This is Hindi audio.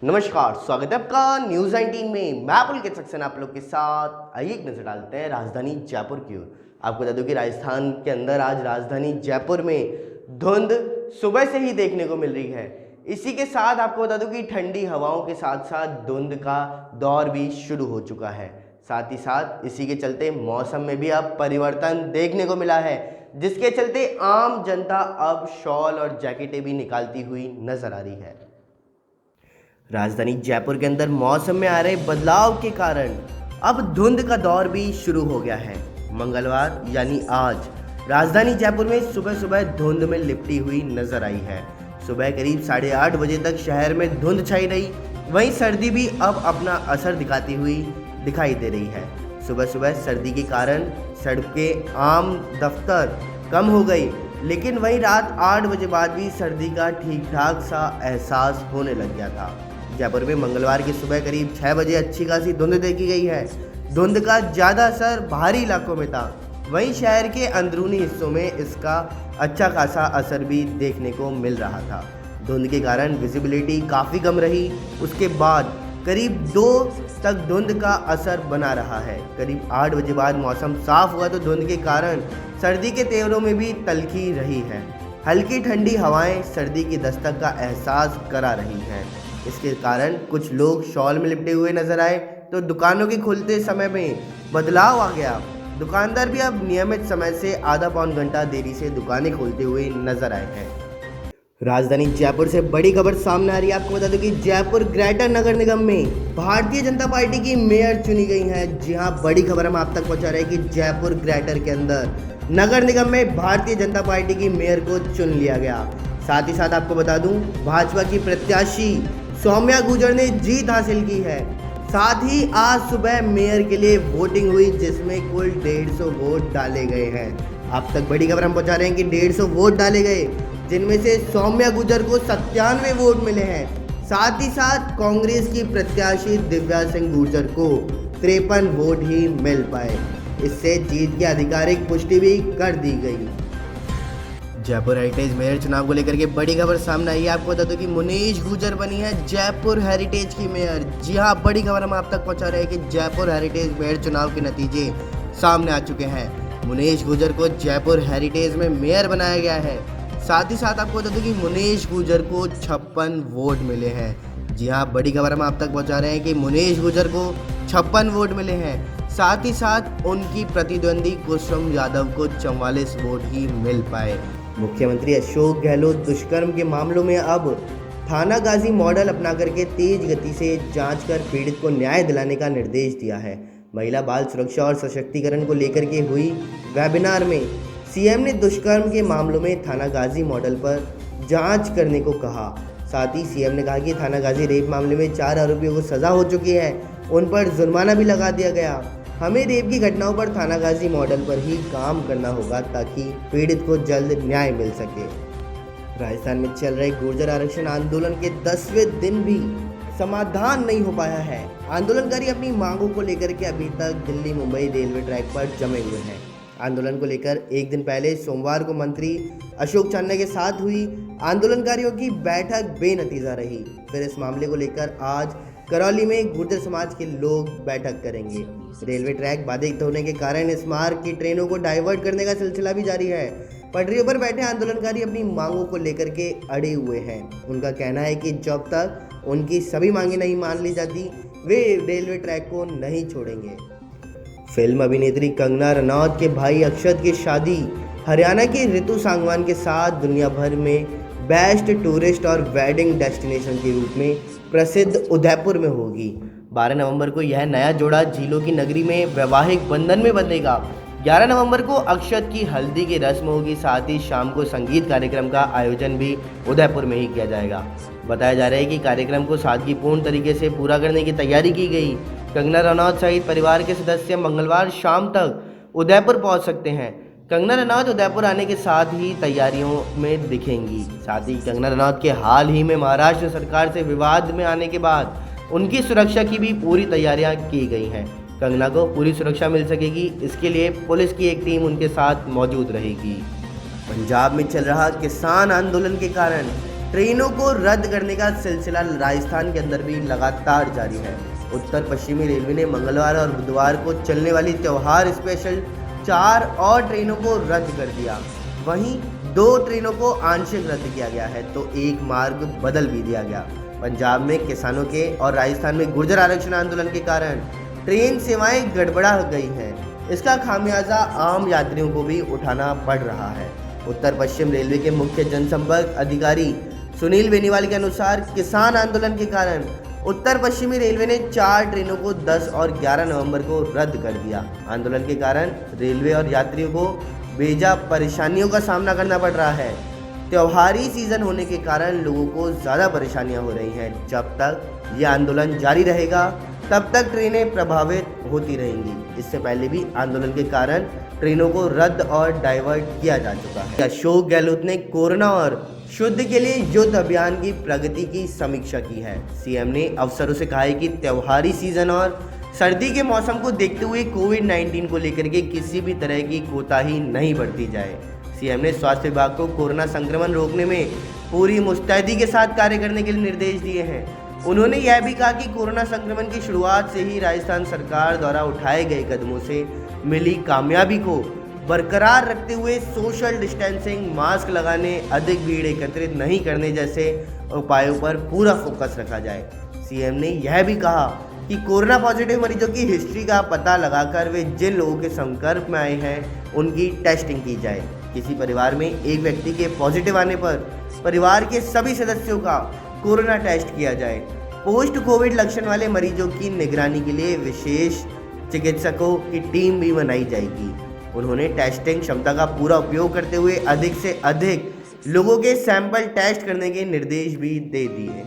नमस्कार, स्वागत है आपका न्यूज 19 में। मैं पुलकित सक्सेना आप लोग के साथ। आइए एक नजर डालते हैं राजधानी जयपुर की ओर। आपको बता दूं कि राजस्थान के अंदर आज राजधानी जयपुर में धुंध सुबह से ही देखने को मिल रही है। इसी के साथ आपको बता दूं कि ठंडी हवाओं के साथ साथ धुंध का दौर भी शुरू हो चुका है। साथ ही साथ इसी के चलते मौसम में भी अब परिवर्तन देखने को मिला है, जिसके चलते आम जनता अब शॉल और जैकेटें भी निकालती हुई नजर आ रही है। राजधानी जयपुर के अंदर मौसम में आ रहे बदलाव के कारण अब धुंध का दौर भी शुरू हो गया है। मंगलवार यानी आज राजधानी जयपुर में सुबह सुबह धुंध में लिपटी हुई नजर आई है। सुबह करीब 8:30 बजे तक शहर में धुंध छाई रही। वहीं सर्दी भी अब अपना असर दिखाती हुई दिखाई दे रही है। सुबह सुबह सर्दी के कारण सड़कें, आम दफ्तर कम हो गई, लेकिन वहीं रात 8 बजे बाद भी सर्दी का ठीक ठाक सा एहसास होने लग गया था। जयपुर में मंगलवार की सुबह करीब 6 बजे अच्छी खासी धुंध देखी गई है। धुंध का ज़्यादा असर बाहरी इलाकों में था, वहीं शहर के अंदरूनी हिस्सों में इसका अच्छा खासा असर भी देखने को मिल रहा था। धुंध के कारण विजिबिलिटी काफ़ी कम रही। उसके बाद करीब 2 तक धुंध का असर बना रहा है। करीब 8 बजे बाद मौसम साफ हुआ तो धुंध के कारण सर्दी के तेवरों में भी तल्खी रही है। हल्की ठंडी हवाएं सर्दी की दस्तक का एहसास करा रही हैं। इसके कारण कुछ लोग शॉल में लिपटे हुए नजर आए तो दुकानों के खुलते समय में बदलाव आ गया। दुकानदार भी अब नियमित समय से आधा पौन घंटा देरी से दुकानें खोलते हुए नजर आए हैं। राजधानी जयपुर से बड़ी खबर सामने आ रही है। आपको बता दूं कि जयपुर ग्रेटर नगर निगम में भारतीय जनता पार्टी की मेयर चुनी गई है। जी हां, बड़ी खबर हम आप तक पहुंचा रहे हैं कि जयपुर ग्रेटर के अंदर नगर निगम में भारतीय जनता पार्टी की मेयर को चुन लिया गया। साथ ही साथ आपको बता दूं भाजपा की प्रत्याशी सौम्या गुर्जर ने जीत हासिल की है। साथ ही आज सुबह मेयर के लिए वोटिंग हुई, जिसमें कुल 150 वोट डाले गए हैं। आप तक बड़ी खबर हम पहुंचा रहे हैं कि 150 वोट डाले गए, जिनमें से सौम्या गुर्जर को 97 वोट मिले हैं। साथ ही साथ कांग्रेस की प्रत्याशी दिव्या सिंह गुर्जर को 53 वोट ही मिल पाए। इससे जीत की आधिकारिक पुष्टि भी कर दी गई। जयपुर हेरिटेज मेयर चुनाव को लेकर के बड़ी खबर सामने आई है। आपको बता दूं कि मुनीश गुर्जर बनी है जयपुर हेरिटेज की मेयर। जी हां, बड़ी खबर हम आप तक पहुंचा रहे हैं कि जयपुर हेरिटेज मेयर चुनाव के नतीजे सामने आ चुके हैं। मुनीश गुर्जर को जयपुर हेरिटेज में मेयर बनाया गया है। साथ ही साथ आपको बता दूं कि मुनीश गुर्जर को 56 वोट मिले हैं। जी हाँ, बड़ी खबर हम आप तक पहुंचा रहे हैं कि मुनीश गुर्जर को 56 वोट मिले हैं। साथ ही साथ उनकी प्रतिद्वंदी कुसुम यादव को 44 वोट ही मिल पाए। मुख्यमंत्री अशोक गहलोत दुष्कर्म के मामलों में अब थाना गाजी मॉडल अपना करके तेज गति से जांच कर पीड़ित को न्याय दिलाने का निर्देश दिया है। महिला बाल सुरक्षा और सशक्तिकरण को लेकर के हुई वेबिनार में सीएम ने दुष्कर्म के मामलों में थाना गाजी मॉडल पर जांच करने को कहा। साथ ही सीएम ने कहा कि थाना गाजी रेप मामले में 4 आरोपियों को सजा हो चुकी है, उन पर जुर्माना भी लगा दिया गया। हमें रेप की घटनाओं पर थाना गाजी मॉडल पर ही काम करना होगा ताकि पीड़ित को जल्द न्याय मिल सके। राजस्थान में चल रहे गुर्जर आरक्षण आंदोलन के 10वें दिन भी समाधान नहीं हो पाया है। आंदोलनकारी अपनी मांगों को लेकर के अभी तक दिल्ली मुंबई रेलवे ट्रैक पर जमे हुए हैं। आंदोलन को लेकर एक दिन पहले सोमवार को मंत्री अशोक चांदना के साथ हुई आंदोलनकारियों की बैठक बेनतीजा रही। फिर इस मामले को लेकर आज करौली में गुर्जर समाज के लोग बैठक करेंगे। रेलवे ट्रैक बाधित होने के कारण इस मार्ग की ट्रेनों को डाइवर्ट करने का सिलसिला भी जारी है। पटरियों पर बैठे आंदोलनकारी अपनी मांगों को लेकर के अड़े हुए हैं। उनका कहना है कि जब तक उनकी सभी मांगें नहीं मान ली जाती, वे रेलवे ट्रैक को नहीं छोड़ेंगे। फिल्म अभिनेत्री कंगना रनौत के भाई अक्षत की शादी हरियाणा की ऋतु सांगवान के साथ दुनिया भर में बेस्ट टूरिस्ट और वेडिंग डेस्टिनेशन के रूप में प्रसिद्ध उदयपुर में होगी। 12 नवंबर को यह नया जोड़ा झीलों की नगरी में वैवाहिक बंधन में बंधेगा। 11 नवंबर को अक्षत की हल्दी की रस्म होगी। साथ ही शाम को संगीत कार्यक्रम का आयोजन भी उदयपुर में ही किया जाएगा। बताया जा रहा है कि कार्यक्रम को सादगीपूर्ण तरीके से पूरा करने की तैयारी की गई। कंगना रनौत सहित परिवार के सदस्य मंगलवार शाम तक उदयपुर पहुंच सकते हैं। कंगना रनौत उदयपुर आने के साथ ही तैयारियों में दिखेंगी। साथ ही कंगना रनौत के हाल ही में महाराष्ट्र सरकार से विवाद में आने के बाद उनकी सुरक्षा की भी पूरी तैयारियां की गई हैं। कंगना को पूरी सुरक्षा मिल सकेगी, इसके लिए पुलिस की एक टीम उनके साथ मौजूद रहेगी। पंजाब में चल रहा किसान आंदोलन के कारण ट्रेनों को रद्द करने का सिलसिला राजस्थान के अंदर भी लगातार जारी है। उत्तर पश्चिमी रेलवे ने मंगलवार और बुधवार को चलने वाली त्योहार स्पेशल 4 और ट्रेनों को रद्द कर दिया। वहीं 2 ट्रेनों को आंशिक रद्द किया गया है तो एक मार्ग बदल भी दिया गया। पंजाब में किसानों के और राजस्थान में गुर्जर आरक्षण आंदोलन के कारण ट्रेन सेवाएं गड़बड़ा गई हैं। इसका खामियाजा आम यात्रियों को भी उठाना पड़ रहा है। उत्तर पश्चिम रेलवे के मुख्य जनसंपर्क अधिकारी सुनील बेनीवाल के अनुसार किसान आंदोलन के कारण उत्तर पश्चिमी रेलवे ने 4 ट्रेनों को 10 और 11 नवंबर को रद्द कर दिया। आंदोलन के कारण रेलवे और यात्रियों को बेजा परेशानियों का सामना करना पड़ रहा है। त्योहारी सीजन होने के कारण लोगों को ज़्यादा परेशानियां हो रही हैं। जब तक ये आंदोलन जारी रहेगा तब तक ट्रेनें प्रभावित होती रहेंगी। इससे पहले भी आंदोलन के कारण ट्रेनों को रद्द और डाइवर्ट किया जा चुका है। अशोक गहलोत ने कोरोना और शुद्ध के लिए युद्ध अभियान की प्रगति की समीक्षा की है। सीएम ने अफसरों से कहा है कि त्योहारी सीजन और सर्दी के मौसम को देखते हुए कोविड-19 को लेकर के किसी भी तरह की कोताही नहीं बरती जाए। सीएम ने स्वास्थ्य विभाग को कोरोना संक्रमण रोकने में पूरी मुस्तैदी के साथ कार्य करने के लिए निर्देश दिए हैं। उन्होंने यह भी कहा कि कोरोना संक्रमण की शुरुआत से ही राजस्थान सरकार द्वारा उठाए गए कदमों से मिली कामयाबी को बरकरार रखते हुए सोशल डिस्टेंसिंग, मास्क लगाने, अधिक भीड़ एकत्रित नहीं करने जैसे उपायों पर पूरा फोकस रखा जाए। सीएम ने यह भी कहा कि कोरोना पॉजिटिव मरीजों की हिस्ट्री का पता लगाकर वे जिन लोगों के संपर्क में आए हैं उनकी टेस्टिंग की जाए। किसी परिवार में एक व्यक्ति के पॉजिटिव आने पर परिवार के सभी सदस्यों का कोरोना टेस्ट किया जाए। पोस्ट कोविड लक्षण वाले मरीजों की निगरानी के लिए विशेष चिकित्सकों की टीम भी बनाई जाएगी। उन्होंने टेस्टिंग क्षमता का पूरा उपयोग करते हुए अधिक से अधिक लोगों के सैंपल टेस्ट करने के निर्देश भी दे दिए।